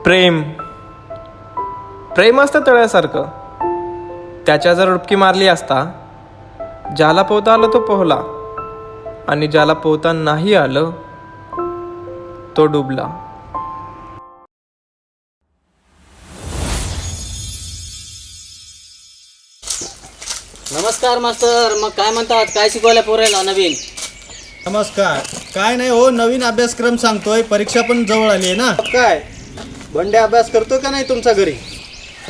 प्रेम प्रेम असतं तळ्यासारखं. त्याच्या जर डुबकी मारली असता, ज्याला पोहता आलं तो पोहला आणि ज्याला पोहता नाही आलं तो डुबला. नमस्कार मास्तर. मग काय म्हणतात, काय शिकवायला पोरायला नवीन? नमस्कार. काय नाही हो, नवीन अभ्यासक्रम सांगतोय. परीक्षा पण जवळ आली आहे ना. काय बंडे अभ्यास करतो का नाही तुमच्या घरी?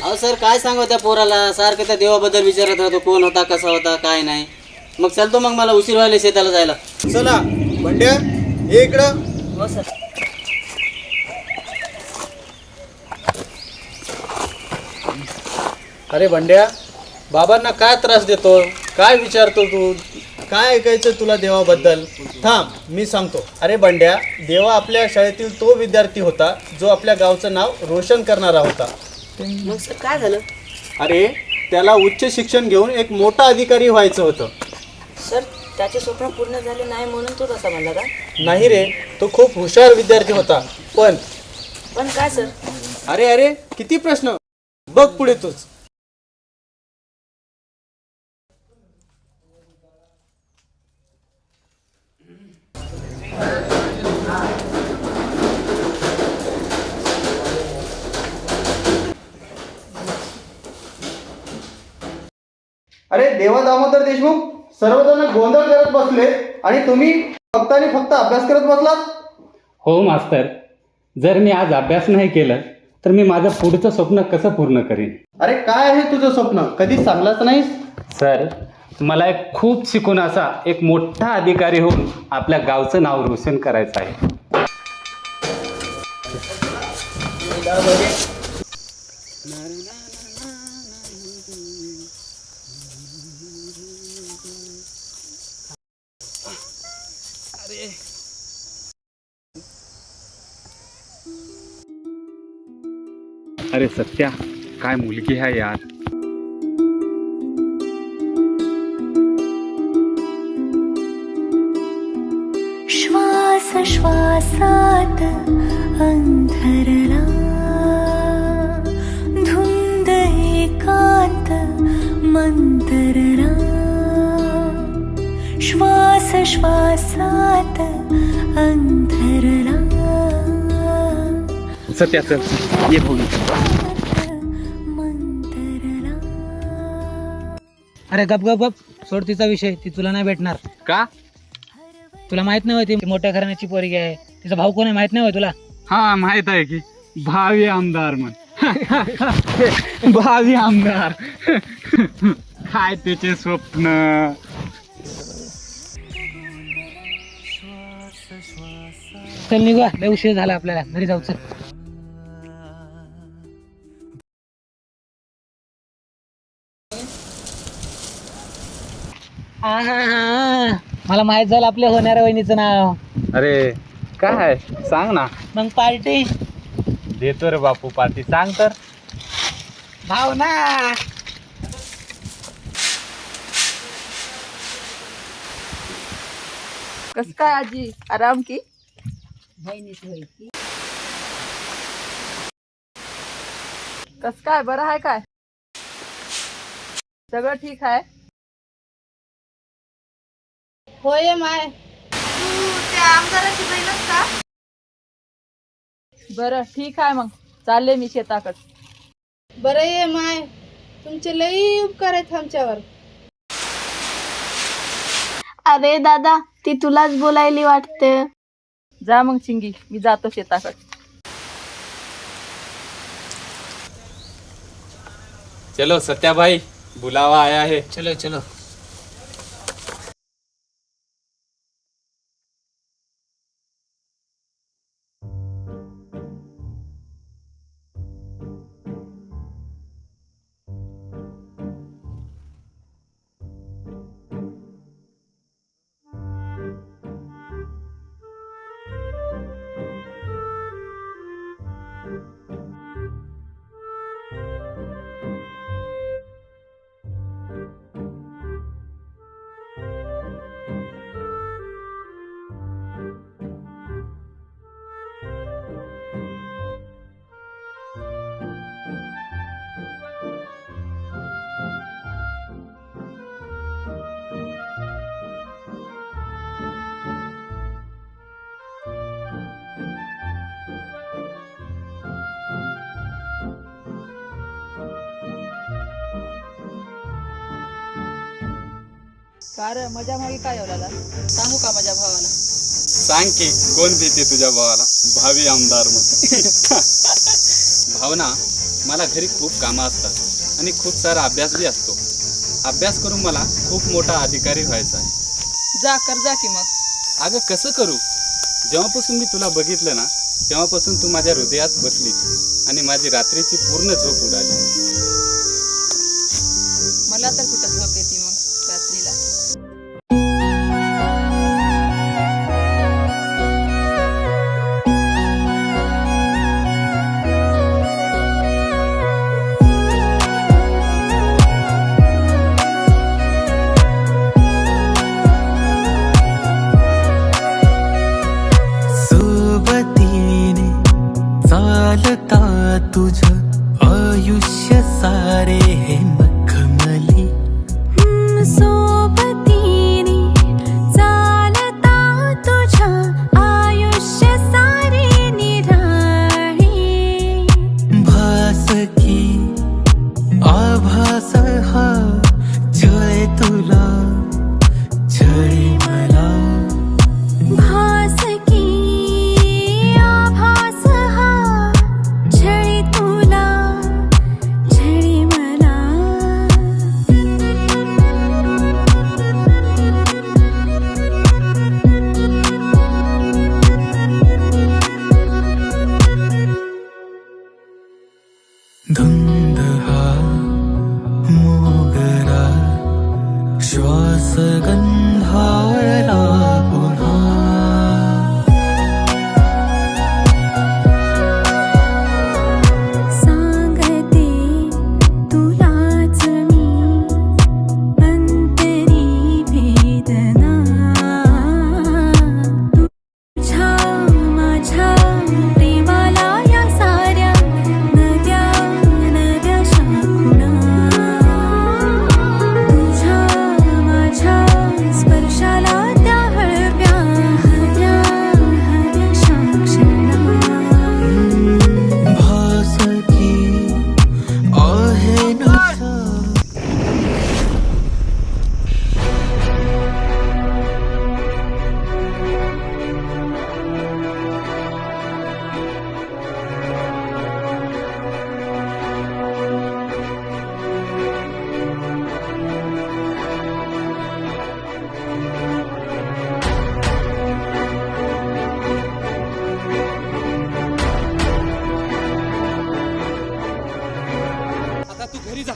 अहो सर, काय सांगू त्या पोराला, सारखं त्या देवाबद्दल विचारत राहतो, कोण होता, कसा होता, काय नाही. मग चलतो, मग मला उशीर व्हायला शेताला जायला. चला बंड्या, ये इकडं. हो सर. अरे बंड्या, बाबांना काय त्रास देतो, काय विचारतो तू? काय ऐकायचं तुला देवाबद्दल? थांब, मी सांगतो. अरे बंड्या, देवा आपल्या शाळेतील तो विद्यार्थी होता जो आपल्या गावचं नाव रोशन करणारा होता. मग सर काय झालं? अरे त्याला उच्च शिक्षण घेऊन एक मोठा अधिकारी व्हायचं होतं. सर, त्याचे स्वप्न पूर्ण झाले नाही म्हणून तो तसा म्हणला का? नाही रे, तो खूप हुशार विद्यार्थी होता. पण काय सर? अरे अरे, किती प्रश्न, बघ पुढे तूच. अरे देवा दामोदर देशमुख, सर्वजण गोंधळ करत बसले आणि तुम्ही फक्त आणि फक्त अभ्यास करत बसलात. हो मास्तर, जर मी आज अभ्यास नाही केलं तर मी माझं पुढचं स्वप्न कसं पूर्ण करीन? अरे काय आहे तुझं स्वप्न? कधी सांगलाच नाहीस. सर, मला एक खूप शिकून असा एक मोठा अधिकारी होऊन आपल्या गावचं नाव रोशन करायचं आहे. अरे सत्या, काय मुलगी आहे यार. श्वास श्वासात अंतरला धुंद एकांत मंतरला श्वास श्वासात अंतरला. सत्या चल, ये भाऊ. अरे गप गप गप, सोड तिचा विषय. ती तुला नाही भेटणार. का? तुला माहित नाही होय ती मोठ्या घराण्याची पोरगी आहे. तिचा भाऊ कोण आहे माहित नाही होय तुला? हा माहित आहे की, भावी आमदार म्हण. भावी आमदार. काय त्याचे स्वप्न. चल निघा, लय उशीर झाला आपल्याला, घरी जाऊ. चल. मला माहित झालं आपल्या होणाऱ्या वहिनीचं नाव. अरे काय सांग ना. मग पार्टी देतो रे बापू, पार्टी सांग तर. भाव ना. कस काय आजी, आराम की? कस काय, बरं आहे काय? सगळं ठीक आहे? होय माय. तू त्या आमदाराची बहीणच का? बरं ठीक आहे, मग चालले मी शेताकडे. बरं ये माय, तुमचे लई उपकार आहेत आमच्यावर. अरे दादा, ती तुलाच बोलायली वाटते. जा मग चिंगी, मी जातो शेताकडे. चलो सत्या भाई, बुलावा आया है. चलो चलो. कार मजा मागे काय दादा सांगू का माझ्या भावाला? सांग की कोण भीती तुझ्या भावाला भावी आमदार म्हणून. भावना, मला घरी खूप कामं असतात आणि खूप सारा अभ्यास बी असतो. अभ्यास करून मला खूप मोठा अधिकारी व्हायचा आहे. जा कर जा की मग. अगं कसं करू? जेव्हापासून मी तुला बघितलं ना तेव्हापासून तू माझ्या हृदयात बसलीस आणि माझी रात्रीची पूर्ण झोप उडाली. मला तर कुठं झोप येते मग रात्रीला. सोबतीने चालता तुझं आयुष्य सारे हे मखमली. सोबतीने चालता तुझ्या आयुष्य सारे निराळे. भास की आभास हा जय तुला जय मला. भास की आभास हा छळी तुला छळी मला. धुंद हा मोगरा श्वास गंधाळला पुन्हा. सांगते तुलाच मी अंतरी वेदना. तुझ्या माझ्या प्रेमाला या साऱ्या नव्या नव्या शाखुणा. तुझ्या माझ्या स्पर्शाला त्या हळव्या हव्या हव्या शाक्षणा. भास की आहे नशा. आता तू घरी जा.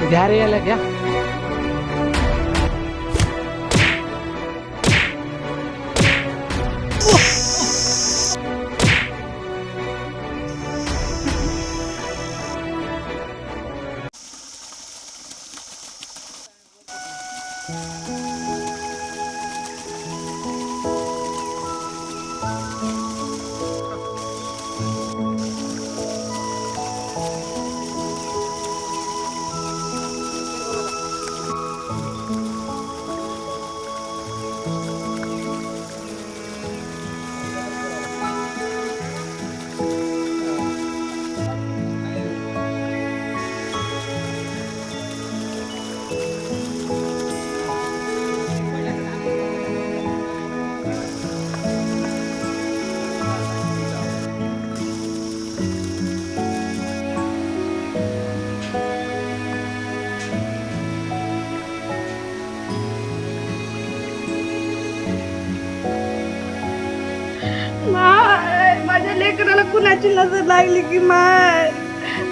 घ्या रे याला घ्या. कुणाची नजर लागली की माय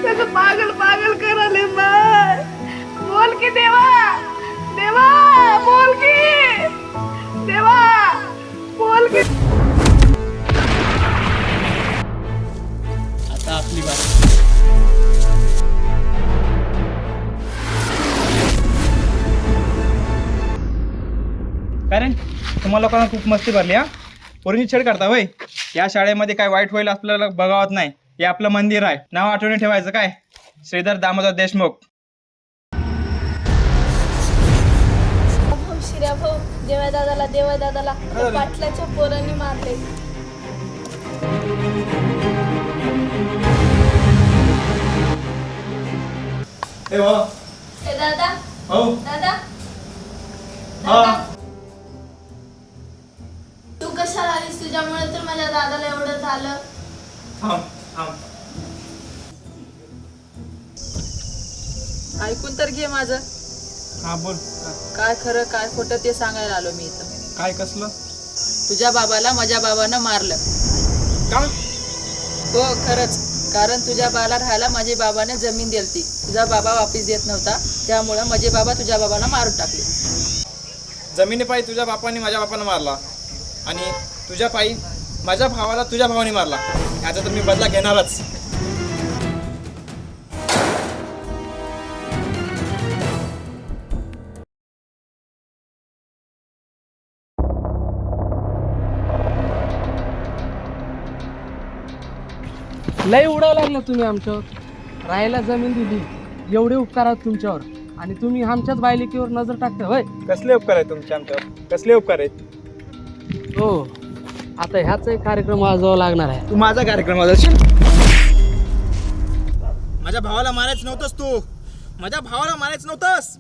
कसं पागल पागल कराले माय. बोल की देवा देवा बोल की देवा बोल की. आता आपली बारी. कारण तुम्हाला लोकांना खूप मस्ती भरली हा. पोरींची छेड करता होय. या शाळेमध्ये काय वाईट होईल आपल्याला बघावत नाही. हे आपलं मंदिर आहे. नाव आठवणी ठेवायचं काय, श्रीधर दामोदर देशमुख. शिर्या भाऊ, देवा दादाला पाटलाच्या पोरांनी मारले. दादा दादा तू कशाला आलीस? तुझ्यामुळे तर माझ्या दादाला एवढं झालं. ऐकून तर घे माझं. हा बोल. काय खरं काय खोटं ते सांगायला आलो मी इथं. काय कसलं? तुझ्या बाबाला माझ्या बाबानं मारलं. का? हो खरंच. कारण तुझ्या बाबाला राहायला माझ्या बाबाने जमीन दिलती. तुझा बाबा वापिस देत नव्हता, त्यामुळं माझे बाबा तुझ्या बाबाला मारून टाकले. जमिनी पायी तुझ्या बापाने माझ्या बापानं मारला आणि तुझ्या पायी माझ्या भावाला तुझ्या भावाने मारला. याचा तर मी बदला घेणारच. लय उडावं लागलं तुम्ही आमच्यावर. राहायला जमीन दिली, एवढे उपकार आहेत तुमच्यावर, आणि तुम्ही आमच्याच बायलिकीवर नजर टाकता होय. कसले उपकार आहेत तुमचे आमच्यावर? कसले उपकार आहेत? हो, आता ह्याच एक कार्यक्रम वाजवावा लागणार आहे. तू माझा कार्यक्रम वाजवशील? माझ्या भावाला मारायच नव्हतंस तू. माझ्या भावाला मारायच नव्हतंस.